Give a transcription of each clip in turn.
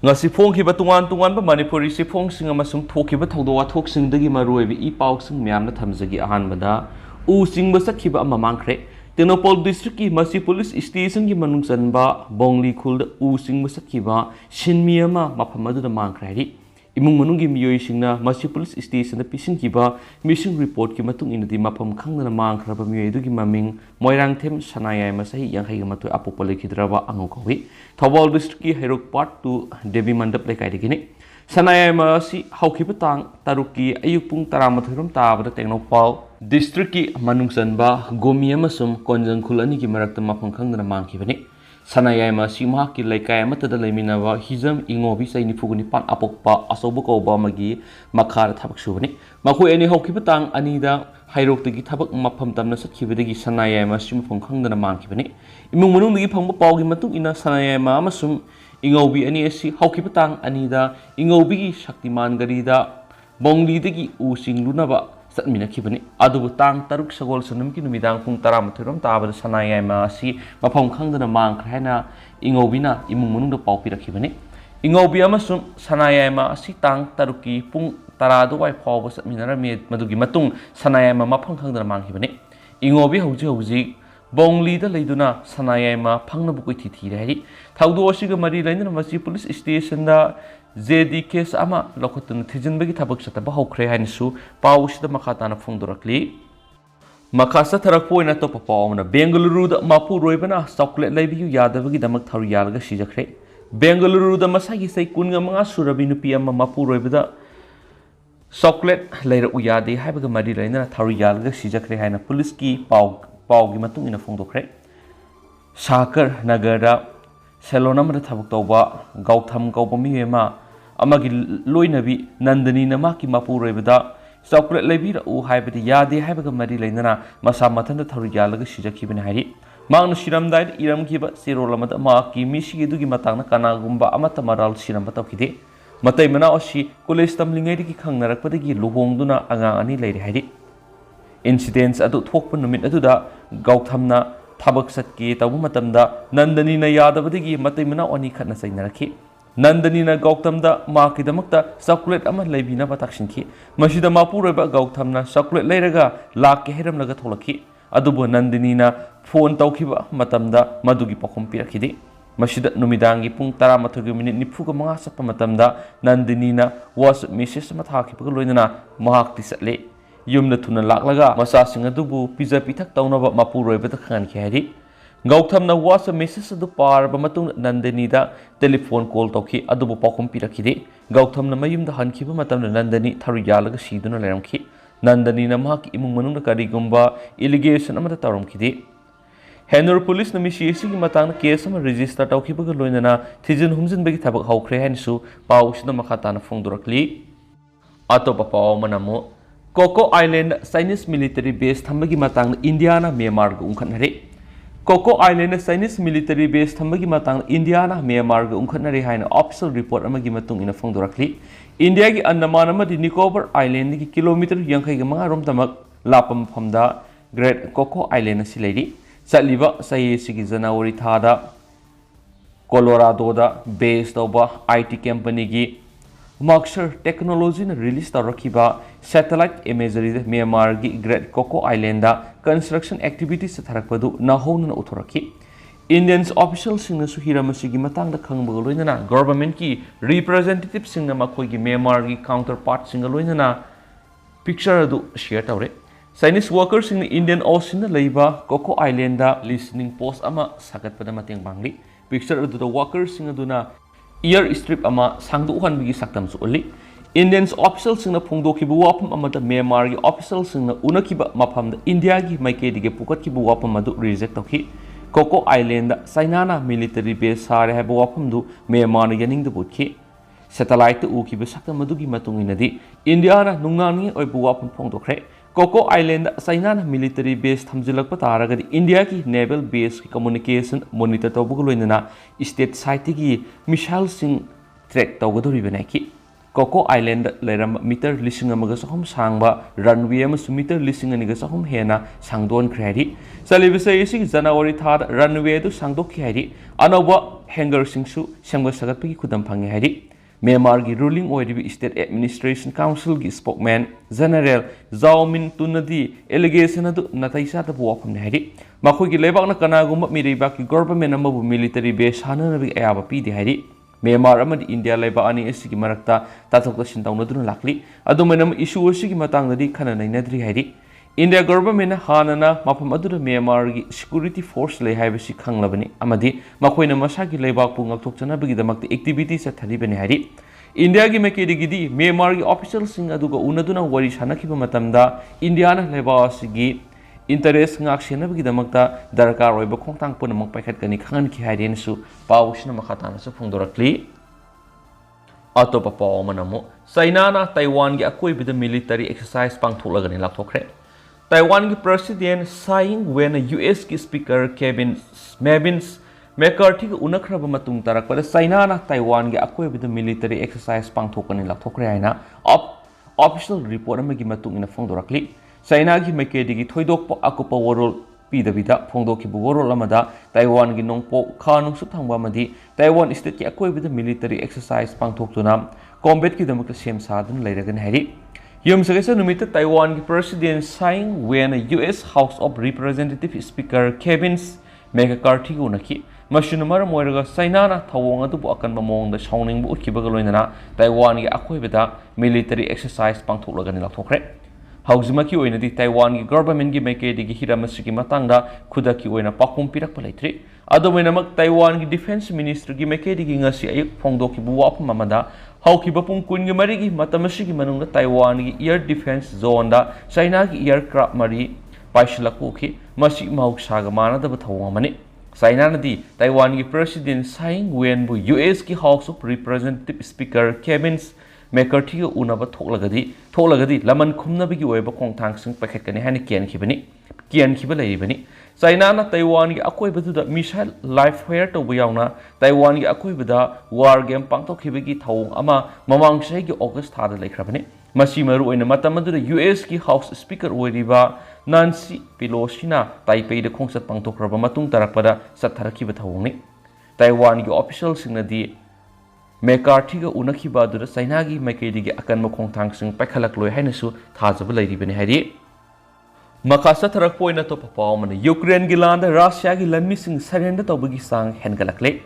ngasi phongkhiba tungan Manipuri sifhongsing amasung thokhiba thawdo wathoksingi maruibi I pausing myamna thamjagi ahanbada u singba sakhiba ama mangkhre Tenopol district ki masi police station ki manung chanba bongli khulda u singba sakhiba shinmi ama mafam adu mangkhre ri imung manung gi miyoi singna masi police station da pising kiba missing report ki matung inadi mafam khangna mangkhra ba miyoi du gi maming moirang them sanayai masahi yankhre gi matoi apopole khidraba angu kawi Thobal district ki Herok part 2 Devi Mandap lekai digini sanayai masi haukiba tang taruki ayuk pung taramathiram tabada Tenopol district ki manung chanba gomi amasum konjang khulani ki marakta mafam khangna mangkhibani sanayai masi ma ki lekai amatada leiminawa hizam ingobi sai nifuguni pan apokpa asobu koba magi makhar thabak subani makhu eni haukiba tang anida hairok tagi thabak mafam tamna sakhibadagi sanayai masi mafam khangna mangkhibani imung manung dagi phangba pawgi matung ina sanayai ma amasum ingobi ani asi haukiba tang anida ingobi gi shaktiman garida bongli dagi using lunaba satmina khibani adubu tang taruk sagol sanam ki numidang pung taramathiram tabada sanayai ma asi mafam khangdana mangkhre haina ingobina imung manung da pau pirakhibani ingobi amasum sanayai ma asi tang taruki pung taradu wai pawba satminara me madugi matung sanayai ma mafam khangdana mangkhibani ingobi hauji bongli da leiduna sanayai ma phangna bukoi thi rehari thawdo asiga mari lainana masi police station da JD case ama lokotun thijinbagi thabak sataba hokre hainisu pawusida makhatana phongdorakli makasa tharakpoina to papawna Bengaluru da Mapuroiba na chocolate leibiyu yadabagi damak thouri yalga sijakre Bengaluru da masagi sai kunga manga surabi nupi ama Mapuroiba da chocolate leira uyade haibaga mari laina thouri yalga sijakre haina police ki pawgi matung ina phongdokre Sakar nagara Selonamada thabak tawba Gautham kaupamiyema amagi loinabi nandani namaki Mapuroibada chocolate leibira u haibadi yade haibaga mari lainana masa mathanda thouri yalaga sijakhibani hairi mangna siramdai iramkiba serolamada maki misi dugi matangna kanagumba amata maral siramba tawkhide matai mana osi college tamlingai digi khangnarakpadagi luhongduna anga ani leiri hairi incidents adu thokpa numit aduda Gauthamna thabak satki tabu matamda nandani na yadabadigi matai mana oni khatna sainarakhi Nandani na Gautam da makidamakta chocolate ama leibina batakshinki masida Mapuroiba Gautam na chocolate leiraga lakke heram laga tholaki adubu Nandani na phone tawkhiba matamda madugi pakhum pirakhidi masida numidangi pung 12 minute nifuga manga sappa matamda Nandani na WhatsApp message ma thakhibaga loinana mahakti satle yumna thuna laklaga masa singa dubu pizza pithak tawnaba Mapuroiba da khanki hari Gautam na WhatsApp message adu parba matung Nandani da telephone call tawki adubu pakhum pirakhide Gautam na mayum da hankhiba matam Nandani thouri yalaga siduna leramkhi Nandani na mahak imung manung da karigumba allegation amada taramkhide Henor police na misi gi matang case ama register tawkhibaga loinana thijin humjin bagi thabak hawkhre hansu pawsina makhatana phongdorakli atopa paw manamo Coco Island Chinese military base thambagi matang India na Myanmar gu umkhanare Coco Island Chinese military base thambagi matang India na Myanmar gu umkhanare haina official report amagi matung ina phongdorakli India gi Andaman amadi Nicobar Island gi kilometer yankhre gi manga rom tamak lapam phamda Great Coco Island asi leiri chaliba sai sigi January thada Colorado da base toba IT company gi Mangkhre technology na release tarakiba satellite imagery da Myanmar gi Great Coco Island da construction activities tharakpadu nahona uthoraki Indians officials singna suhiramasi gi matang da khangba loinana government ki representatives singna makhoi gi Myanmar gi counterpart singa loinana picture adu share tawre Chinese workers in Indian Ocean da leiba Coco Island da listening post ama sagatpada mateng bangli picture adu da workers singa duna Air strip ama sangdu hanbigi saktam su uli Indians officials singna phongdokhiba wapam amada Myanmar gi officials singna unakiba mafam da India gi maike dige pukatkiba wapam adu reject tawki Coco Island da China na military base sare haba wapam du Myanmar yaning da butki satellite u kiba saktam adu gi matunginadi India na nungnani oibu wapam phongdokre Coco Island China na military base thamjilakpa taragadi India ki naval base ki communication monitor tawbuga loinana state site gi missile sing track tawgadori benaki Coco Island leram meter lising amaga sahum sangba runway ama meter lising aniga sahum hena sangdon khari salibisa isi January thad runway du sangdok khari anoba hangarsingsu sengba sagatpagi khudam phange hari Myanmar gi ruling oiribi state administration council gi spokesman general Zaumin Tunadi allegation adu nataisa ta wafam ne hari makhoi gi lebak na kanagumba mireba ki government amabu military base hananabi ayaba pi di hari Myanmar amadi India leba ani asigi marakta tathok tashin tawnaduna lakli adumenam issue asigi matangdadi khana nainadri hari India government hanana mafam adura Myanmar gi security force lei haibasi khanglabani amadi makoina masagi lebak pu ngakthokchana bagi damakti activity sa thalibani hari India gi mekedi gidi Myanmar gi official sing aduga unaduna wari sanakhiba matamda India na leba asigi interest ngaksena bagi damakta darkar oiba khongtang punamak paikhat kani khangan ki haiden su pawsna makhatana su phungdorakli atopa pawmanamo China na Taiwan gi akoi bida military exercise pangtholagani lakthokre Taiwan ki president Tsai Ing-wen US ki speaker Kevin Mavins McCarthy ki unakraba matung tarakpada China na Taiwan ki akoi bida military exercise pangthokani lakthokre haina official report amagi matung ina phongdorakli China ki mekedi gi thoidokpa akupa warol pidabida phongdokki bu warol amada Taiwan gi nongpo khanung su thangba amadi Taiwan state ki akoi bida military exercise pangthoktuna combat ki damakta sem sadun leiragan hari Yom sagasa numita Taiwan ki president Tsai Ing-wen US House of Representative Speaker Kevin McCarthy unaki mashinamar moiraga China na thawong adu bu akan mamong da shawning bu utkibaga loinana Taiwan ki akoi bida military exercise pangthoklagani lakthokre Hauzimaki oina di Taiwan ki government ki mekedi gi hiramasigi matangda khudaki oina pakum pirakpa leitri adomenamak Taiwan ki defense minister gi mekedi gi ngasi ayuk phongdoki bu wapam amada haukiba pung kun gi mari gi matamasigi manungda Taiwan ki air defense zone da China ki aircraft mari paishlakoki masi mahuksaga manadaba thawamani China na di Taiwan ki president Tsai Ing-wen bu US ki House of Representative Speaker Kevin McCarthy ga unaba thoklagadi laman khumnabagi oiba khongthang sing pakhatkani hani kian khiba leibani China na Taiwan gi akoi badu missile live fire to buyauna Taiwan gi akoi bada war game pangtokhibagi thawung ama mamang sei gi August thada lekhrabani masi maru oina matamadu US ki House Speaker oiriba Nancy Pelosi na Taipei da khongsat pangtokhraba matung tarakpada satharakhiba thawungni Taiwan gi official singnadi McCarthy ga unakhiba adura China gi maikedi gi akanma khongthang sing paikhalak loi hainasu thajaba leiribani hari makasa tharak poina to papawmana Ukraine gi landa Russia gi lanmi sing surrender tawbagi sang hengalakle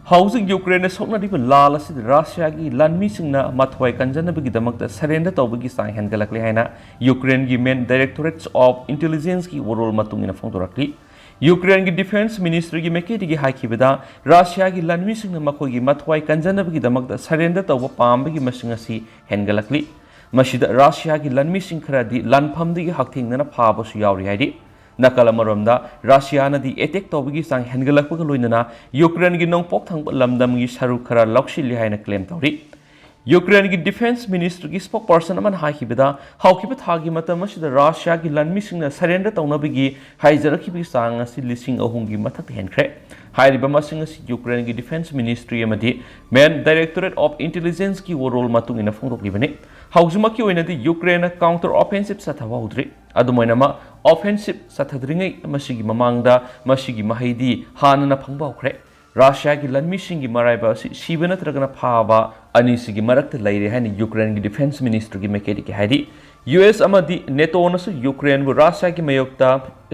housing Ukraine sokna diba lala sid Russia gi lanmi sing na mathwai kanjana bagi damakta surrender tawbagi sang hengalakle haina Ukraine gi main directorates of intelligence gi worol matungina phongdorakli Ukraine ki defense ministry ki mekedi ki haikibada Russia ki lanmi singna makoi ki mathwai kanjanabagi damakta surrender tawba pambagi masingasi hengalakli masida Russia ki lanmi sing kharadi lanphamdi ki hakthingna phabasu yauri haidi nakala maromda Russia na di attack tawbagi sang hengalakpaga loinana Ukraine ki nongpok thangba lamdam gi saru khara lokshili haina claim tawri Ukraine ki defense ministry ki spokesperson aman haikibada haukiba thagi matamasida Russia ki lanmi singna surrender tawnabagi haijarakhibi sang asi lising ahung gi mathak henkhre hairiba masing asi Ukraine ki defense ministry amadi main directorate of intelligence ki worol matung ina phongdoklibani haujuma ki oina di Ukraine counter offensive sathawa udri adumoinama offensive sathadringai masigi mamangda masigi mahaidi hanana phangba ukhre Russia ki lanmi singi maraiba siba natragana phaba anisigi marakta leire haini Ukraine ki defense minister ki mekedi ki haidi US amadi NATO nasu Ukraine bu Russia ki mayokta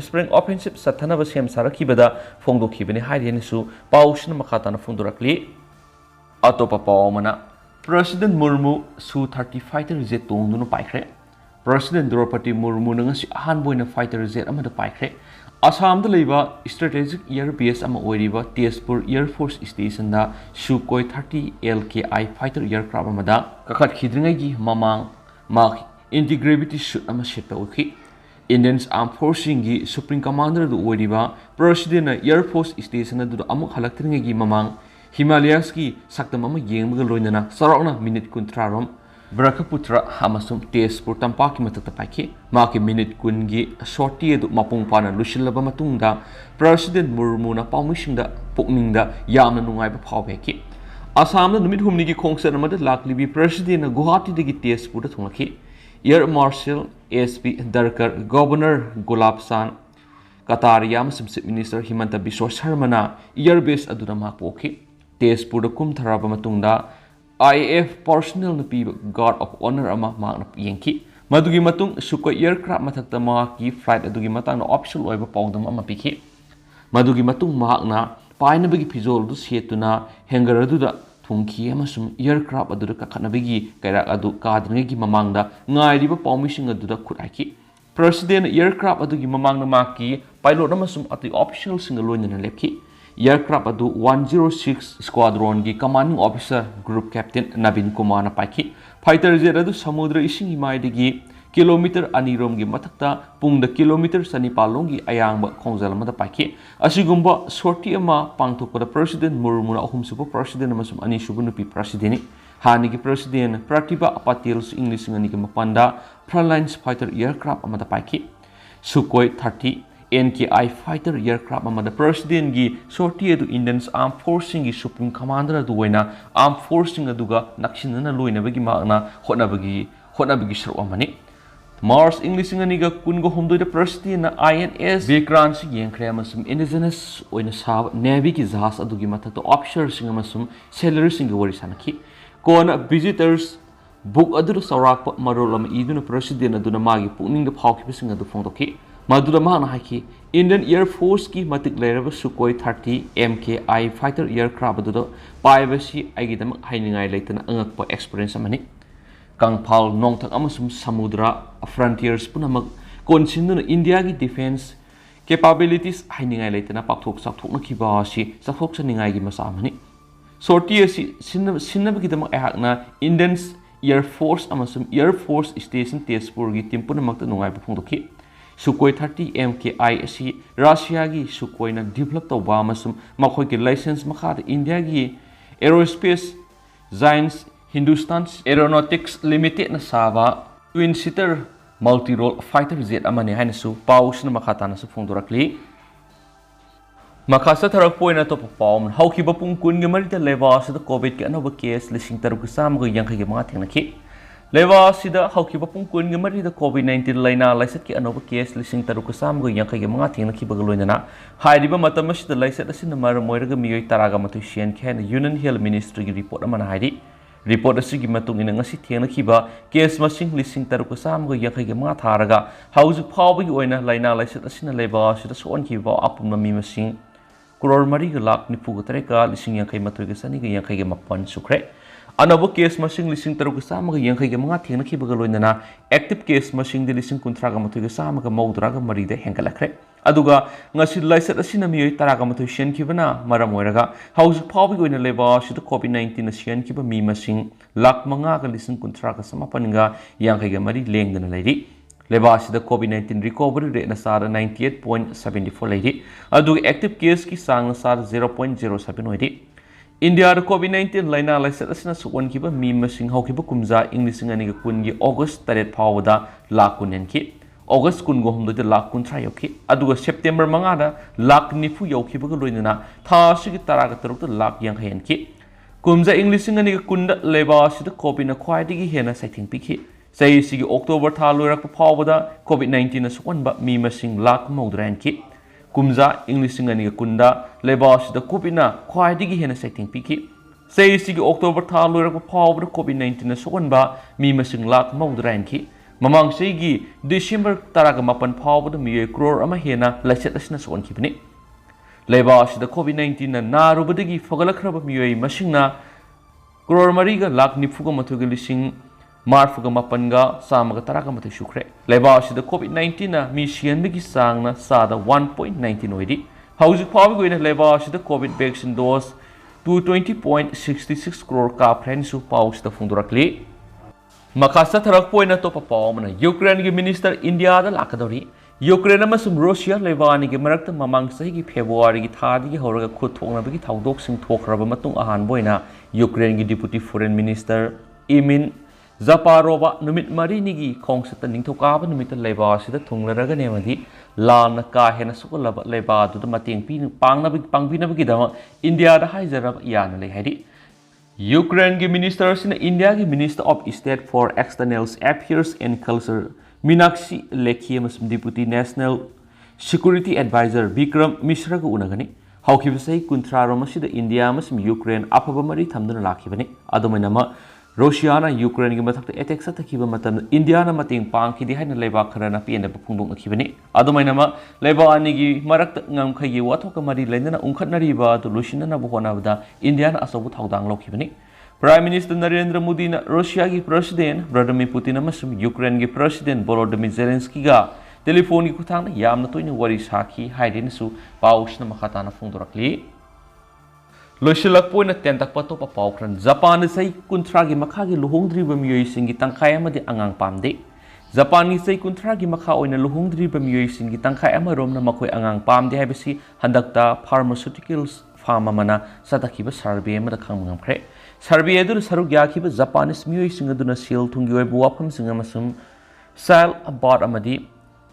spring offensive sathanaba sem sarakibada phongdokhibani haidi nisu pausna makhatana phongdorakli atopa pawmana President Murmu Su-30 fighter jet tongduna paikhre President Draupadi Murmu ngasi ahanboina fighter jet amada paikhre Assam da leiba strategic air base ama oiriba Tezpur Air Force Station da Sukhoi 30 LKI fighter aircraft amada kakhat khidringai gi mamang mak anti-gravity suit ama setpa ukhi Indian Armed Forces gi Supreme Commander du oiriba President Air Force Station du amuk halaktringai gi mamang Himalayas ki saktam ama yengbaga loinana sarakna minute kuntrarom Brakaputra amasum Tezpur tampaki matakta paiki maki minute kungi sorti edu mapung pana lusilaba matungda President Murmu na paumisingda pukningda yamna nungaiba phawbeki Assam da numit humni gi khongsan amada laklibi President na Guwahati dagi Tezpur da thunglaki Air Marshal SP Darkar Governor Gulab San Qatar yamasum Chief Minister Himanta Biswa Sharmana airbase aduna mak pokhi Tezpur kum tharaba matungda IAF personnel na piba guard of honor ama mak na yengki madugi matung Sukhoi aircraft mathakta mak ki flight adugi matang na official oiba pawdam ama pikhi madugi matung mak na painabagi pizol du setuna hangar aduda thungki amasum aircraft aduda kakhanabagi kairak adu kadringi mamangda ngairiba pawmising aduda khuraiki President aircraft adugi mamangna maki pilot amasum ati official single loina lepki aircraft adu 106 squadron gi commanding officer group captain Navin Kumar na paiki fighter jet adu samudra ising himaidigi kilometer anirom gi mathakta pungda kilometer sanipalong gi ayangba khongjal mada paiki asigumba sortie ama pangthokpada president Murmuna ahumsuba president amasum ani subu nupi president Hanigi President Pratibha Patil English Nganigi Mapanda Frontlines Fighter Aircraft Amada Paiki Sukhoi 30 NKI Fighter Aircraft Amada President Gi Sortie to Indians Armed Forcing Gi Supreme Commander Duena Armed Forcing Aduga Nakshinana Luina Bagi Magna Honabagi Shru Amani Mars English Nganiga Kungo Humdo the President INS Vikrant Yankhre Amasum Indigenous Oina Sav Navy Ki Zahas Adugi Mata to officers Singamasum Sailors Singawari Sanaki Kona visitors book adu saurak marolam iduna president aduna magi pukning the phawki bising adu phongdoki madura mahna haki Indian Air Force ki matik leraba Sukhoi 30 MKI fighter aircraft adu paibasi aigidam hainingai leitana angakpa experience amani kangphal nongthak amasum samudra frontiers punamak konsinduna India gi defense capabilities hainingai leitana pakthok sakthokna khiba si sakthok saningai gi masa amani Sortie Sinabagidam Ahakna Indian Air Force Amasum Air Force Station Tezpur gi Timpuna Makta Nungai Pungdoki Sukhoi 30 MKI si Russia gi Sukhoi na develop to Bamasum Makhoi ki license Makhad India gi Aerospace Giants Hindustan Aeronautics Limited na Sava twin seater multi role fighter jet amani hainasu paus na makhatana su phongdorakli Makasa tarak po na to papawm hawki ba pung kun gamarita leva sa COVID ka anoba case lising taruk kasama ko yang kaya mga tingnaki leva sida hawki ba pung kun gamarita COVID-19 laina laisat ki anoba case lising taruk kasama ko yang kaya mga tingnaki bagaloy na hai di ba matamas da laisat asin na maramoy miyoy taraga matusyan kaya na Union Health Ministry gi report naman hai report asigi matung ina ngasi tingnaki ba case masing lising taruk kasama ko yang kaya mga taraga hawzu pawbi oina laina laisat asin na leva sida soon ki ba apum na mi masing Kuror mari ke lak ni pugu tereka lising yang kai matui ke sani ke yang kai ke mapan sukre. Anabo case masing lising teru ke sama ke yang kai ke mengathi nak kiba galoi nana active case masing di lising kuntra ke matui ke sama ke mau dra ke mari de hengkal akre. Aduga ngasi laisat asina miyoi tara ke matui sian kiba na maram oiraga house pawi ko ina leba situ COVID-19 na sian kiba mi masing lak manga ke lising kuntra ke sama paninga yang kai ke mari leng dana lairi. Lebas the COVID-19 recovery rate na sara 98.74 lady. Adu active case ki sang na sara 0.07 lady. India the COVID-19 laina laisat asina suwan kiba mi masing haw kiba kumza English ngani ga kun gi August taret phawda lak kunen ki. August kun go humdo de lak kun try ki. Adu September manga da lak nifu yaw kiba ga loina tha sigi tara ga taruk lak yang hayan ki. Kumza English ngani ga kun da lebas the COVID na khwai digi hena saithing pikhi. Say sigi October tha loirak phawda COVID-19 na suwan mi masing lak maudran ki. Kumza English ngani kunda lebas da COVID na khwai digi hena setting piki. Say sigi October tha loirak phawda COVID-19 na suwan mi masing lak maudran ki. Mamang sigi December taraga mapan phawda mi crore ama hena laset asna suwan ki bani. Lebas da COVID-19 na narubadagi fagalakhraba mi masing na crore mariga lak nifuga mathuga lising Marfuga mapanga sama taraga mate shukre. Lebas the COVID-19 na mission bigi sang na sada 1.19 oidi. How's pawi go in lebas the COVID vaccine dose 220.66 crore ka friends su paus the fundurakli. Makasa tarak po na to papaw na Ukraine gi minister India da lakadori. Ukraine amasum Russia lebani gi marakta mamang sahi gi February gi thadi gi horaga khuthong na bigi thawdok sing thokraba matung ahan boina Ukraine gi deputy foreign minister Imin Zaparova numit mari nigi kongsata ningthokaba numita leba sida thunglaraga nemadi lana ka hena sukolaba leba du mating pi pangna bigi dama India da haizara yana le hadi Ukraine gi minister sina India gi minister of state for external affairs and culture Minakshi Lekhi amasum deputy national Security Advisor Vikram Mishra ga unagani hawkibasai kuntraro masida India amasum Ukraine afaba mari thamduna lakhibani adumainama Russia na Ukraine gi mathakta attack satakhiba matam India na mating pangkhidi haina leiba kharana piena phungdong nakhibani adumainama leiba ani gi marakta ngamkhai gi wathoka mari leinana ungkhatnari ba du lushina na bohona bada India na asabu thaudang lokhibani Prime Minister Narendra Modi na Russia gi President Vladimir Putin amasum Ukraine gi President Volodymyr Zelensky ga telephone gi kuthang yamna toina wari sakhi haidin su pausna makhatana phungdorakli Loisilak po na tentak pato pa paukran Japan say kuntragi makhagi luhongdri bamiyoy singi tangkay amadi angang pamde Japan ni say kuntragi makhaoy na luhongdri bamiyoy singi tangkay amarom na makoy angang pamde habisi handakta pharmaceuticals pharma mana sa takhiba survey amada khang mangkhre survey edu saruk yakhiba Japanese miyoy singa duna sil thungi oi buwapam singa masum sal about amadi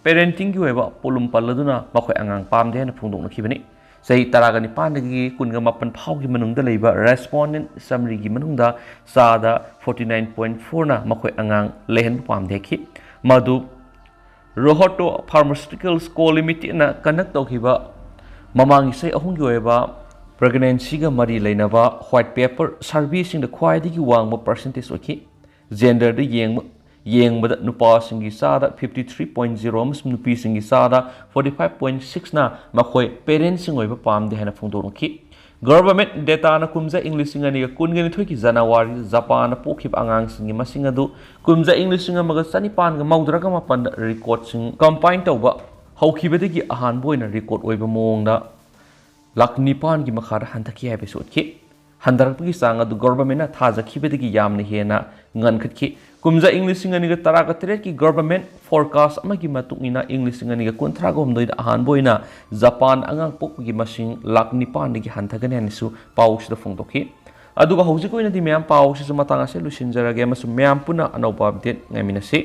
parenting gi weba polum palladuna makoy angang pamde na phungdong nakhibani Say Taragani Pandagi Kungamapan Paugi Manunda Labor Respondent Summary Gimanunda Sada 49.4 na Makoy Angang Lehen Pamdeki Madu Rohoto Pharmaceuticals Co Limited na Kanak Tokiba Mamangi say Ahungueva Pregnancy ga Mari Lainava White Paper Servicing the Quality Wang percentage okay Gender the Yang bada nupa singi sada 53.0 amasum nupi singi sada 45.6 na makoy parents sing oiba pamde hana phungdong ki government data na kumza english singa ni kungani thoki January Japan pokhip angang singi masinga du kumza english singa maga sani pan ga maudra ga mapan record sing combine tawba hawkhibadagi ahan boina record oiba mongda lakni pan gi makhar hanthaki episode ki handarakpagi sanga du government na thajakhibadagi yamna hena ngankhatki kumza english singa niga taraga tret ki government forecast amagi matungina english singa niga kontra gomdoi ahan boina Japan angang pokgi masing lakni pan gi hanthagane anisu paus da phongtokhi aduga hojikoina di myam paus su matanga se lusinjarage masu myam puna anopa update ngamina se